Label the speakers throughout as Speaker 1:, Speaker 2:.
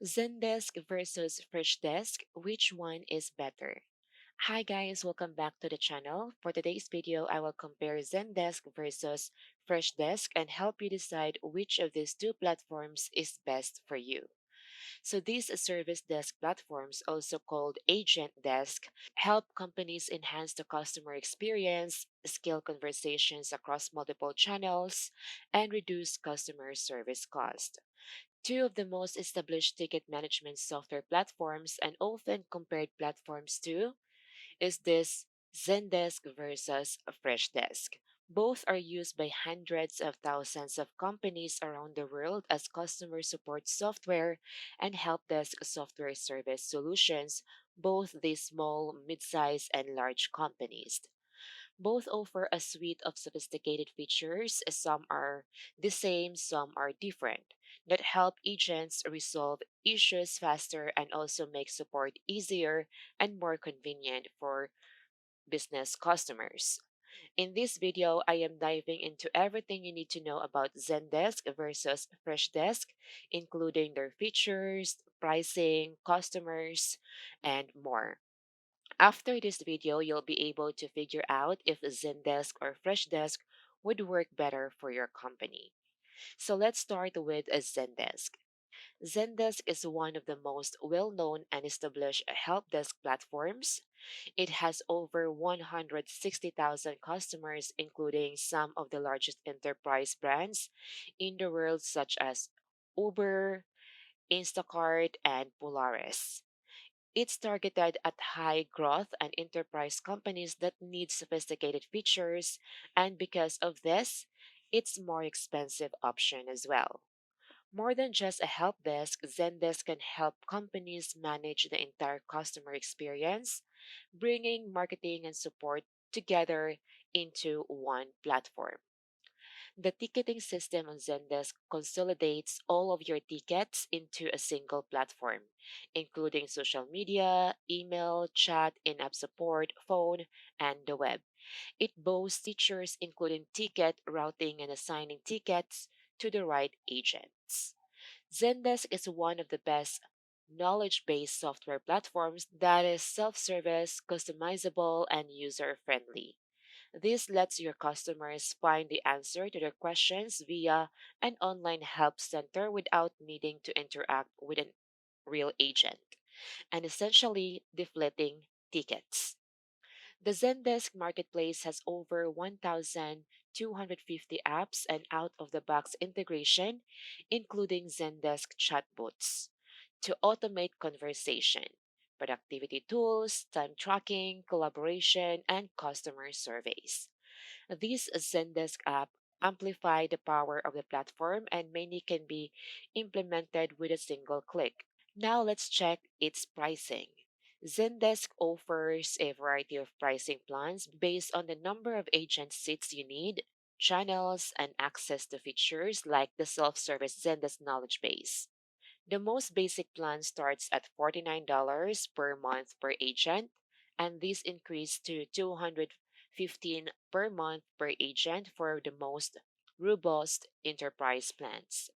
Speaker 1: Zendesk versus Freshdesk, which one is better? Hi guys, welcome back to the channel. For today's video, I will compare Zendesk versus Freshdesk and help you decide which of these two platforms is best for you. So these service desk platforms, also called agent desk, help companies enhance the customer experience, scale conversations across multiple channels, and reduce customer service cost. Two of the most established ticket management software platforms and often compared platforms too is this Zendesk versus Freshdesk. Both are used by hundreds of thousands of companies around the world as customer support software and help desk software service solutions, both the small, mid-size, and large companies. Both offer a suite of sophisticated features. Some are the same, some are different, that help agents resolve issues faster and also make support easier and more convenient for business customers. In this video, I am diving into everything you need to know about Zendesk versus Freshdesk, including their features, pricing, customers, and more. After this video, you'll be able to figure out if Zendesk or Freshdesk would work better for your company. So let's start with Zendesk. Zendesk is one of the most well-known and established help desk platforms. It has over 160,000 customers, including some of the largest enterprise brands in the world, such as Uber, Instacart, and Polaris. It's targeted at high growth and enterprise companies that need sophisticated features, and because of this, it's more expensive option as well. More than just a help desk, Zendesk can help companies manage the entire customer experience, bringing marketing and support together into one platform. The ticketing system on Zendesk consolidates all of your tickets into a single platform, including social media, email, chat, in app support, phone, and the web. It boasts features including ticket routing and assigning tickets to the right agents. Zendesk is one of the best knowledge based software platforms that is self service, customizable, and user friendly. This lets your customers find the answer to their questions via an online help center without needing to interact with a real agent, and essentially deflating tickets. The Zendesk marketplace has over 1,250 apps and out of the box integration, including Zendesk chatbots, to automate conversation, productivity tools, time tracking, collaboration, and customer surveys. These Zendesk app amplify the power of the platform and many can be implemented with a single click. Now let's check its pricing. Zendesk offers a variety of pricing plans based on the number of agent seats you need, channels, and access to features like the self-service Zendesk knowledge base. The most basic plan starts at $49 per month per agent, and this increased to $215 per month per agent for the most robust enterprise plans.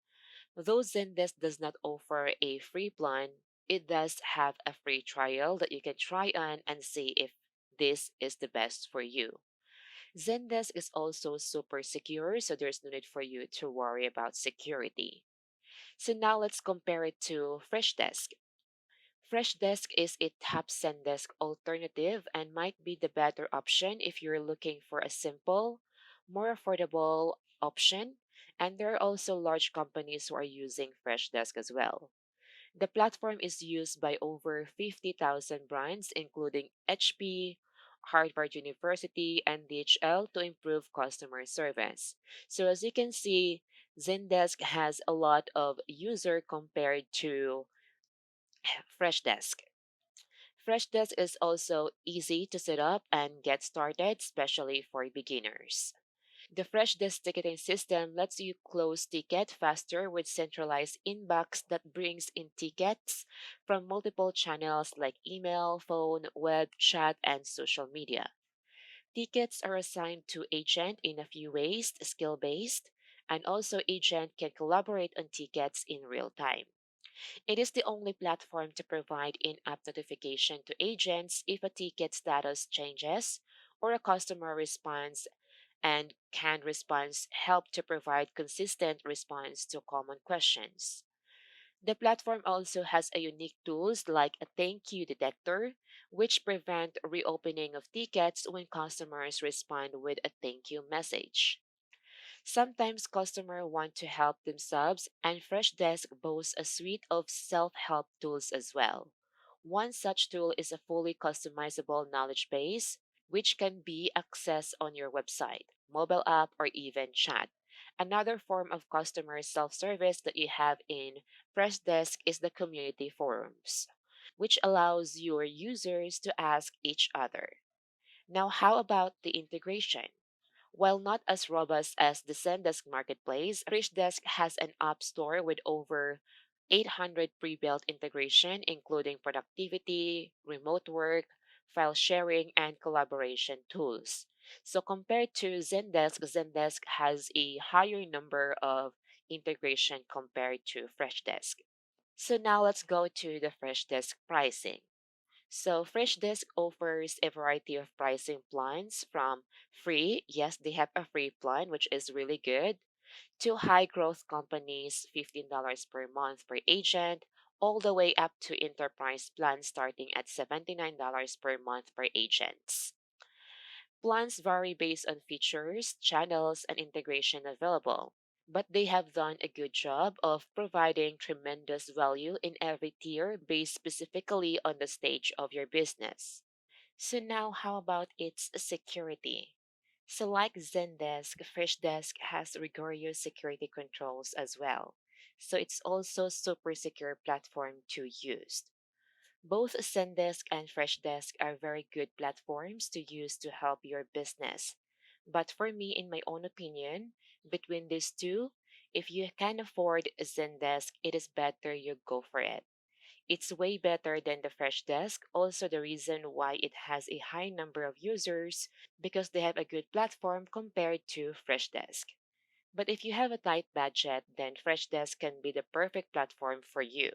Speaker 1: Though Zendesk does not offer a free plan, it does have a free trial that you can try on and see if this is the best for you. Zendesk is also super secure, so there's no need for you to worry about security. So now let's compare it to Freshdesk. Freshdesk is a top Zendesk alternative and might be the better option if you're looking for a simple, more affordable option. And there are also large companies who are using Freshdesk as well. The platform is used by over 50,000 brands, including HP, Harvard University, and DHL to improve customer service. So as you can see, Zendesk has a lot of user compared to Freshdesk. Freshdesk is also easy to set up and get started, especially for beginners. The Freshdesk ticketing system lets you close ticket faster with centralized inbox that brings in tickets from multiple channels like email, phone, web, chat, and social media. Tickets are assigned to agent in a few ways, skill based, and also agent can collaborate on tickets in real time. It is the only platform to provide in-app notification to agents if a ticket status changes or a customer responds, and canned response help to provide consistent response to common questions. The platform also has a unique tools like a thank you detector, which prevent reopening of tickets when customers respond with a thank you message. Sometimes customers want to help themselves, and Freshdesk boasts a suite of self-help tools as well. One such tool is a fully customizable knowledge base, which can be accessed on your website, mobile app, or even chat. Another form of customer self-service that you have in Freshdesk is the community forums, which allows your users to ask each other. Now, how about the integration? While not as robust as the Zendesk marketplace, Freshdesk has an app store with over 800 pre-built integration, including productivity, remote work, file sharing, and collaboration tools. So compared to Zendesk, Zendesk has a higher number of integration compared to Freshdesk. So now let's go to the Freshdesk pricing. So Freshdesk offers a variety of pricing plans from free, yes, they have a free plan, which is really good, to high growth companies, $15 per month per agent, all the way up to enterprise plans starting at $79 per month per agents. Plans vary based on features, channels, and integration available, but they have done a good job of providing tremendous value in every tier based specifically on the stage of your business. So now how about its security? So like Zendesk, Freshdesk has rigorous security controls as well. So it's also super secure platform to use. Both Zendesk and Freshdesk are very good platforms to use to help your business. But for me, in my own opinion, between these two, if you can afford Zendesk, it is better you go for it. It's way better than the Freshdesk. Also, the reason why it has a high number of users because they have a good platform compared to Freshdesk. But if you have a tight budget, then Freshdesk can be the perfect platform for you.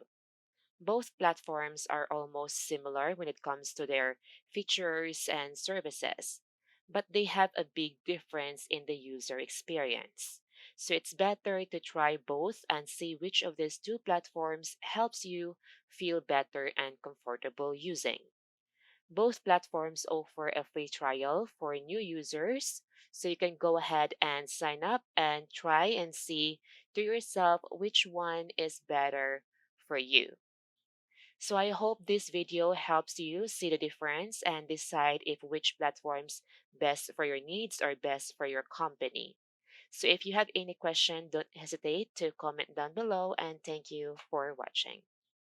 Speaker 1: Both platforms are almost similar when it comes to their features and services, but they have a big difference in the user experience. So it's better to try both and see which of these two platforms helps you feel better and comfortable using. Both platforms offer a free trial for new users, so you can go ahead and sign up and try and see to yourself which one is better for you. So I hope this video helps you see the difference and decide if which platforms best for your needs or best for your company. So if you have any question, don't hesitate to comment down below, and thank you for watching.